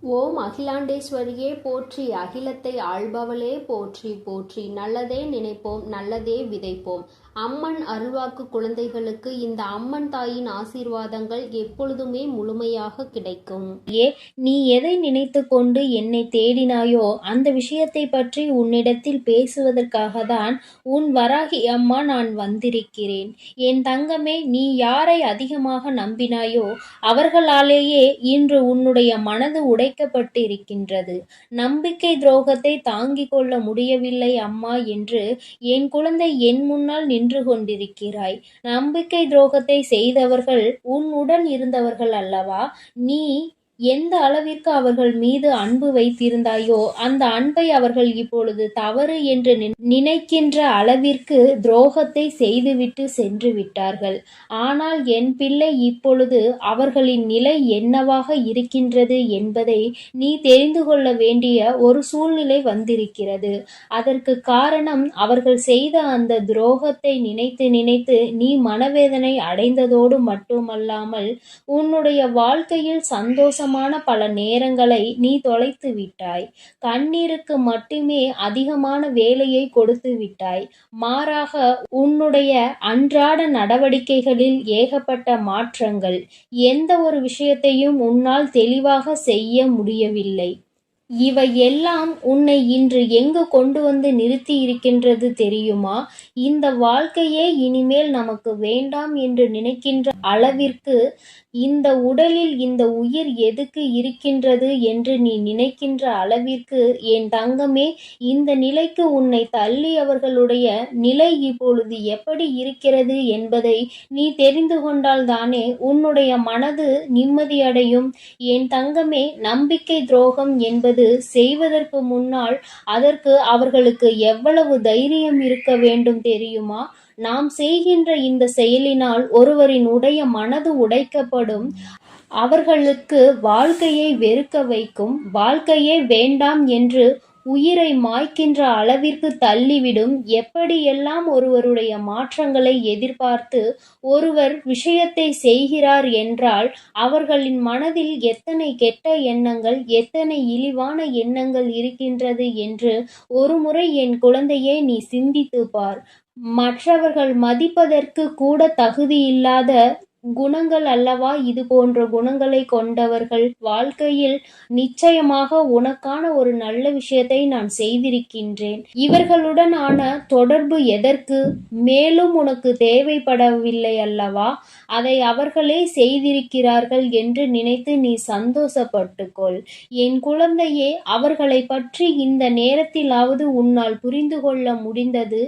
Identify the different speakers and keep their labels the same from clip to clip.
Speaker 1: ஓம் அகிலாண்டேஸ்வரியே போற்றி, அகிலத்தை ஆள்பவளே போற்றி போற்றி. நல்லதே நினைப்போம், நல்லதே விதைப்போம். அம்மன் அருள்வாக்கு குழந்தைகளுக்கு இந்த அம்மன் தாயின் ஆசீர்வாதங்கள் எப்பொழுதுமே முழுமையாக கிடைக்கும்.
Speaker 2: நீ எதை நினைத்து கொண்டு என்னை தேடினாயோ அந்த விஷயத்தை பற்றி உன்னிடத்தில் பேசுவதற்காக தான் உன் வராகி அம்மா நான் வந்திருக்கிறேன். என் தங்கமே, நீ யாரை அதிகமாக நம்பினாயோ அவர்களாலேயே இன்று உன்னுடைய மனது உடைக்கப்பட்டு இருக்கின்றது. நம்பிக்கை துரோகத்தை தாங்கிக் கொள்ள முடியவில்லை அம்மா என்று என் குழந்தை என் முன்னால் நின்று கொண்டிருக்கிறாய். நம்பிக்கை துரோகத்தை செய்தவர்கள் உன்னுடன் இருந்தவர்கள் அல்லவா? நீ எந்த அளவிற்கு அவர்கள் மீது அன்பு வைத்திருந்தாயோ அந்த அன்பை அவர்கள் இப்பொழுது தவறு என்று நினைக்கின்ற அளவிற்கு துரோகத்தை செய்துவிட்டு சென்று விட்டார்கள். ஆனால் என் பிள்ளை, இப்பொழுது அவர்களின் நிலை என்னவாக இருக்கின்றது என்பதை நீ தெரிந்து கொள்ள வேண்டிய ஒரு சூழ்நிலை வந்திருக்கிறது. அதற்கு காரணம், அவர்கள் செய்த அந்த துரோகத்தை நினைத்து நினைத்து நீ மனவேதனை அடைந்ததோடு மட்டுமல்லாமல் உன்னுடைய வாழ்க்கையில் சந்தோஷமான பல நேரங்களை நீ தொலைத்து விட்டாய். கண்ணீருக்கு மட்டுமே அதிகமான வேலையை கொடுத்து விட்டாய். மாறாக உன்னுடைய அன்றாட நடவடிக்கைகளில் ஏகப்பட்ட மாற்றங்கள். எந்த ஒரு விஷயத்தையும் உன்னால் தெளிவாக செய்ய முடியவில்லை. இவை எல்லாம் உன்னை இன்று எங்கு கொண்டு வந்து நிறுத்தி இருக்கின்றது தெரியுமா? இந்த வாழ்க்கையே இனிமேல் நமக்கு வேண்டாம் என்று நினைக்கின்ற அளவிற்கு இந்த உடலில் இந்த உயிர் எதுக்கு இருக்கின்றது என்று நீ நினைக்கின்ற அளவிற்கு என் தங்கமே, இந்த நிலைக்கு உன்னை தள்ளியவர்களுடைய நிலை இப்பொழுது எப்படி இருக்கிறது என்பதை நீ தெரிந்து கொண்டால்தானே உன்னுடைய மனது நிம்மதியடையும். என் தங்கமே, நம்பிக்கை துரோகம் என்பது செய்வதற்கு முன்னால் அதற்கு அவர்களுக்கு எவ்வளவு தைரியம் இருக்க வேண்டும் தெரியுமா? நாம் செய்கின்ற இந்த செயலினால் ஒருவரின் மனது உடைக்கப்படும். அவர்களுக்கு வாழ்க்கையை வெறுக்க வைக்கும். வாழ்க்கையே வேண்டாம் என்று உயிரை மாய்க்கின்ற அளவிற்கு தள்ளிவிடும். எப்படியெல்லாம் ஒருவருடைய மாற்றங்களை எதிர்பார்த்து ஒருவர் விஷயத்தை செய்கிறார் என்றால் அவர்களின் மனதில் எத்தனை கெட்ட எண்ணங்கள், எத்தனை இழிவான எண்ணங்கள் இருக்கின்றது என்று ஒருமுறை என் குழந்தையே நீ சிந்தித்து பார். மற்றவர்கள் மதிப்பதற்கு கூட தகுதியில்லாத குணங்கள் அல்லவா இது போன்ற குணங்களை கொண்டவர்கள். வாழ்க்கையில் நிச்சயமாக உனக்கான ஒரு நல்ல விஷயத்தை நான் செய்திருக்கின்றேன். இவர்களுடனான தொடர்பு எதற்கு? மேலும் உனக்கு தேவைப்படவில்லை அல்லவா? அதை அவர்களே செய்திருக்கிறார்கள் என்று நினைத்து நீ சந்தோஷப்பட்டுக்கொள். என் குழந்தையே, அவர்களை பற்றி இந்த நேரத்திலாவது உன்னால் புரிந்து கொள்ள முடிந்தது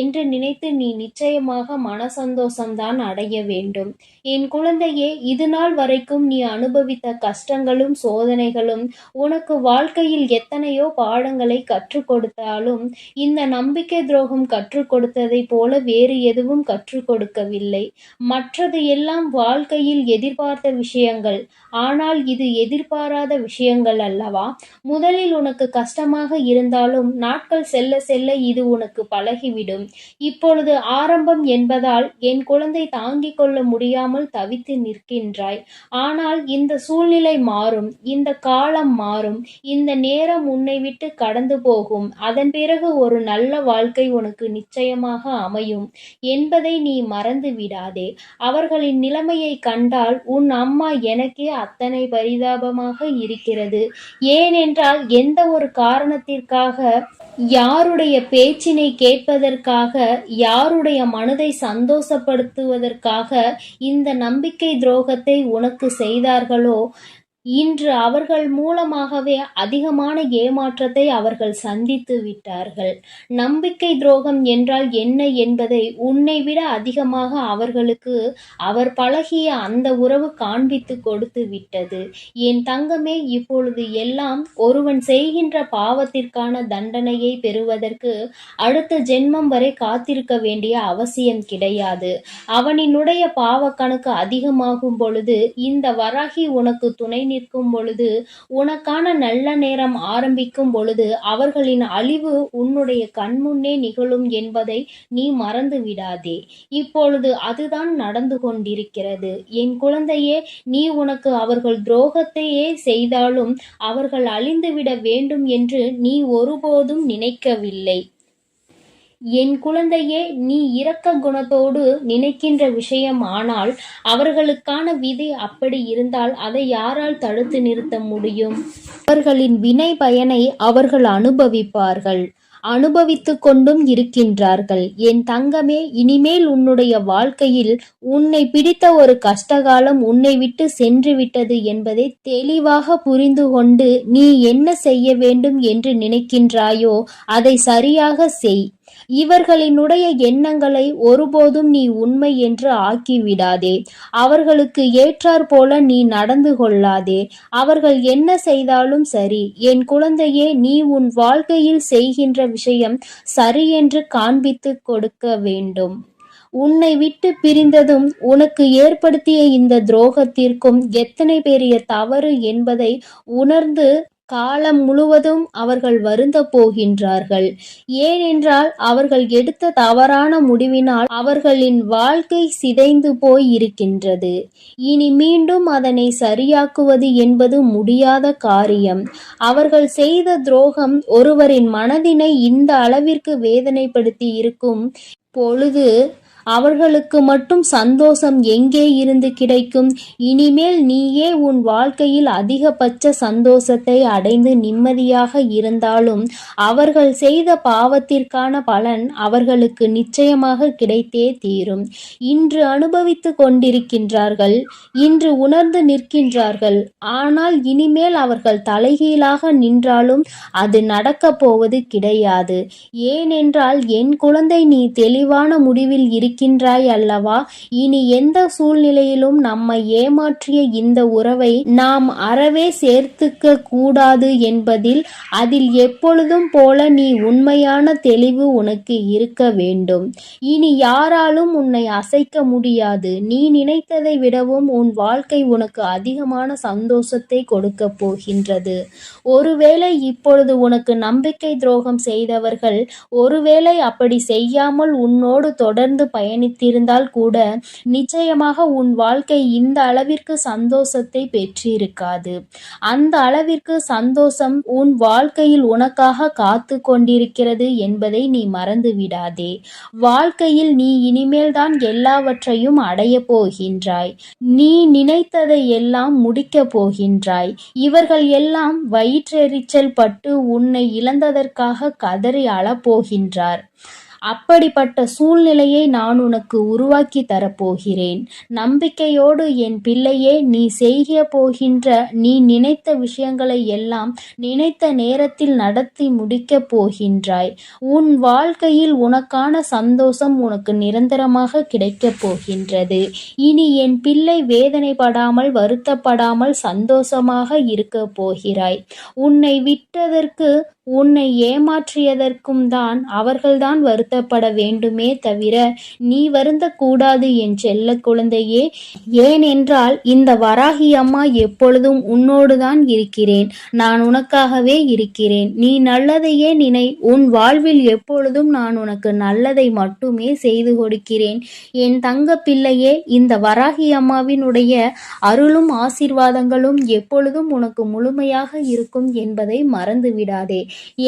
Speaker 2: என்று நினைத்து நீ நிச்சயமாக மனசந்தோஷம்தான் அடைய வேண்டும். என் குழந்தையே, இது நாள் வரைக்கும் நீ அனுபவித்த கஷ்டங்களும் சோதனைகளும் உனக்கு வாழ்க்கையில் எத்தனையோ பாடங்களை கற்றுக் கொடுத்தாலும் இந்த நம்பிக்கை துரோகம் கற்றுக் கொடுத்ததை போல வேறு எதுவும் கற்றுக் கொடுக்கவில்லை. மற்றது எல்லாம் வாழ்க்கையில் எதிர்பார்த்த விஷயங்கள். ஆனால் இது எதிர்பாராத விஷயங்கள் அல்லவா? முதலில் உனக்கு கஷ்டமாக இருந்தாலும் நாட்கள் செல்ல செல்ல இது உனக்கு பழகிவிடும். இப்பொழுது ஆரம்பம் என்பதால் என் குழந்தை தாங்கிக் கொள்ள முடியாமல் தவித்து நிற்கின்றாய். ஆனால் இந்த சூழ்நிலை மாறும், இந்த காலம் மாறும், இந்த நேரம் உன்னை விட்டு கடந்து போகும். அதன் பிறகு ஒரு நல்ல வாழ்க்கை உனக்கு நிச்சயமாக அமையும் என்பதை நீ மறந்து விடாதே. அவர்களின் நிலைமையை கண்டால் உன் அம்மா எனக்கே அத்தனை பரிதாபமாக இருக்கிறது. ஏனென்றால் எந்த ஒரு காரணத்திற்காக, யாருடைய பேச்சினை கேட்பதற்காக, யாருடைய மனதை சந்தோஷப்படுத்துவதற்காக இந்த நம்பிக்கை துரோகத்தை உனக்கு செய்தார்களோ இன்று அவர்கள் மூலமாகவே அதிகமான ஏமாற்றத்தை அவர்கள் சந்தித்து விட்டார்கள். நம்பிக்கை துரோகம் என்றால் என்ன என்பதை உன்னை விட அதிகமாக அவர்களுக்கு அவர் பழகிய அந்த உறவு காண்பித்து கொடுத்து விட்டது. என் தங்கமே, இப்பொழுது எல்லாம் ஒருவன் செய்கின்ற பாவத்திற்கான தண்டனையை பெறுவதற்கு அடுத்த ஜென்மம் வரை காத்திருக்க வேண்டிய அவசியம் கிடையாது. அவனினுடைய பாவ கணக்கு அதிகமாகும் பொழுது இந்த வராகி உனக்கு துணை நிற்கும் பொழுது, உனக்கான நல்ல நேரம் ஆரம்பிக்கும் பொழுது அவர்களின் அழிவு உன்னுடைய கண்முன்னே நிகழும் என்பதை நீ மறந்து விடாதே. இப்பொழுது அதுதான் நடந்து கொண்டிருக்கிறது. என் குழந்தையே, நீ உனக்கு அவர்கள் துரோகத்தையே செய்தாலும் அவர்கள் அழிந்துவிட வேண்டும் என்று நீ ஒருபோதும் நினைக்கவில்லை. என் குழந்தையே, நீ இரக்க குணத்தோடு நினைக்கின்ற விஷயம். ஆனால் அவர்களுக்கான விதி அப்படி இருந்தால் அதை யாரால் தடுத்து நிறுத்த முடியும்? அவர்களின் வினை பயனை அவர்கள் அனுபவிப்பார்கள், அனுபவித்துக் கொண்டும் இருக்கின்றார்கள். என் தங்கமே, இனிமேல் உன்னுடைய வாழ்க்கையில் உன்னை பிடித்த ஒரு கஷ்டகாலம் உன்னை விட்டு சென்று விட்டது என்பதை தெளிவாக புரிந்து கொண்டு நீ என்ன செய்ய வேண்டும் என்று நினைக்கின்றாயோ அதை சரியாக செய். இவர்களினுடைய எண்ணங்களை ஒருபோதும் நீ உண்மை என்று ஆக்கிவிடாதே. அவர்களுக்கு ஏற்றாற் போல நீ நடந்து கொள்ளாதே. அவர்கள் என்ன செய்தாலும் சரி, என் குழந்தையே, நீ உன் வாழ்க்கையில் செய்கின்ற விஷயம் சரி என்று காண்பித்து கொடுக்க வேண்டும். உன்னை விட்டு பிரிந்ததும் உனக்கு ஏற்படுத்திய இந்த துரோகத்திற்கும் எத்தனை பெரிய தவறு என்பதை உணர்ந்து காலம் முழுவதும் அவர்கள் வருந்த போகின்றார்கள். ஏனென்றால் அவர்கள் எடுத்த தவறான முடிவினால் அவர்களின் வாழ்க்கை சிதைந்து போய் இருக்கின்றது. இனி மீண்டும் அதனை சரியாக்குவது என்பது முடியாத காரியம். அவர்கள் செய்த துரோகம் ஒருவரின் மனதினை இந்த அளவிற்கு வேதனைப்படுத்தி இருக்கும் பொழுது அவர்களுக்கு மட்டும் சந்தோஷம் எங்கே இருந்து கிடைக்கும்? இனிமேல் நீயே உன் வாழ்க்கையில் அதிகபட்ச சந்தோஷத்தை அடைந்து நிம்மதியாக இருந்தாலும் அவர்கள் செய்த பாவத்திற்கான பலன் அவர்களுக்கு நிச்சயமாக கிடைத்தே தீரும். இன்று அனுபவித்து கொண்டிருக்கின்றார்கள், இன்று உணர்ந்து நிற்கின்றார்கள். ஆனால் இனிமேல் அவர்கள் தலைகீழாக நின்றாலும் அது நடக்கப் போவது கிடையாது. ஏனென்றால் என் குழந்தை, நீ தெளிவான முடிவில் இருக்கின்றாய் அல்லவா? இனி எந்த சூழ்நிலையிலும் நம்மை ஏமாற்றிய இந்த உறவை நாம் அறவே சேர்த்துக்க கூடாது என்பதில் அதில் எப்பொழுதும் போல நீ உண்மையான தெளிவு உனக்கு இருக்க வேண்டும். இனி யாராலும் உன்னை அசைக்க முடியாது. நீ நினைத்ததை விடவும் உன் வாழ்க்கை உனக்கு அதிகமான சந்தோஷத்தை கொடுக்க போகின்றது. ஒருவேளை இப்பொழுது உனக்கு நம்பிக்கை துரோகம் செய்தவர்கள் ஒருவேளை அப்படி செய்யாமல் உன்னோடு தொடர்ந்து பயணித்திருந்தால் கூட நிச்சயமாக உன் வாழ்க்கை இந்த அளவிற்கு சந்தோஷத்தை பெற்றிருக்காது. அந்த அளவிற்கு சந்தோஷம் உன் வாழ்க்கையில் உனக்காக காத்து கொண்டிருக்கிறது என்பதை நீ மறந்து விடாதே. வாழ்க்கையில் நீ இனிமேல் தான் எல்லாவற்றையும் அடைய போகின்றாய். நீ நினைத்ததை எல்லாம் முடிக்கப் போகின்றாய். இவர்கள் எல்லாம் வயிற்றெரிச்சல் பட்டு உன்னை இழந்ததற்காக கதறி அழப்போகின்றார். அப்படிப்பட்ட சூழ்நிலையை நான் உனக்கு உருவாக்கி தரப்போகிறேன். நம்பிக்கையோடு என் பிள்ளையே, நீ செய்ய போகின்ற நீ நினைத்த விஷயங்களை எல்லாம் நினைத்த நேரத்தில் நடத்தி முடிக்கப் போகின்றாய். உன் வாழ்க்கையில் உனக்கான சந்தோஷம் உனக்கு நிரந்தரமாக கிடைக்கப் போகின்றது. இனி என் பிள்ளை வேதனைப்படாமல் வருத்தப்படாமல் சந்தோஷமாக இருக்க போகிறாய். உன்னை விட்டதற்கு உன்னை ஏமாற்றியதற்கும் தான் அவர்கள்தான் வருத்தப்பட வேண்டுமே தவிர நீ வருந்தக்கூடாது என் செல்ல குழந்தையே. ஏனென்றால் இந்த வராகி அம்மா எப்பொழுதும் உன்னோடுதான் இருக்கிறேன். நான் உனக்காகவே இருக்கிறேன். நீ நல்லதையே நினை. உன் வாழ்வில் எப்பொழுதும் நான் உனக்கு நல்லதை மட்டுமே செய்து கொடுக்கிறேன். என் தங்க பிள்ளையே, இந்த வராகி அம்மாவினுடைய அருளும் ஆசீர்வாதங்களும் எப்பொழுதும் உனக்கு முழுமையாக இருக்கும் என்பதை மறந்து விடாதே.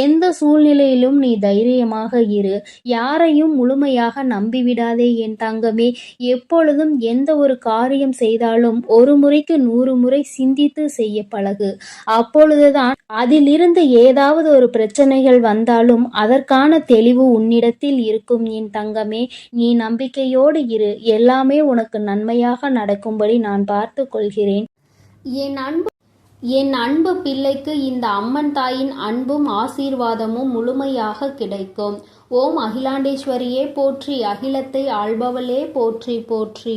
Speaker 2: எந்த சூழ்நிலையிலும் நீ தைரியமாக இரு. யாரையும் முழுமையாக நம்பிவிடாதே என் தங்கமே. எப்பொழுதும் எந்த ஒரு காரியம் செய்தாலும் ஒரு முறைக்கு 100 முறை சிந்தித்து செய்ய பழகு. அப்பொழுதுதான் அதிலிருந்து ஏதாவது ஒரு பிரச்சனைகள் வந்தாலும் அதற்கான தெளிவு உன்னிடத்தில் இருக்கும் என் தங்கமே. நீ நம்பிக்கையோடு இரு. எல்லாமே உனக்கு நன்மையாக நடக்கும்படி நான் பார்த்து கொள்கிறேன்.
Speaker 1: என் அன்பு பிள்ளைக்கு இந்த அம்மன் தாயின் அன்பும் ஆசீர்வாதமும் முழுமையாக கிடைக்கும். ஓம் அகிலாண்டேஸ்வரியே போற்றி, அகிலத்தை ஆள்பவளே போற்றி போற்றி.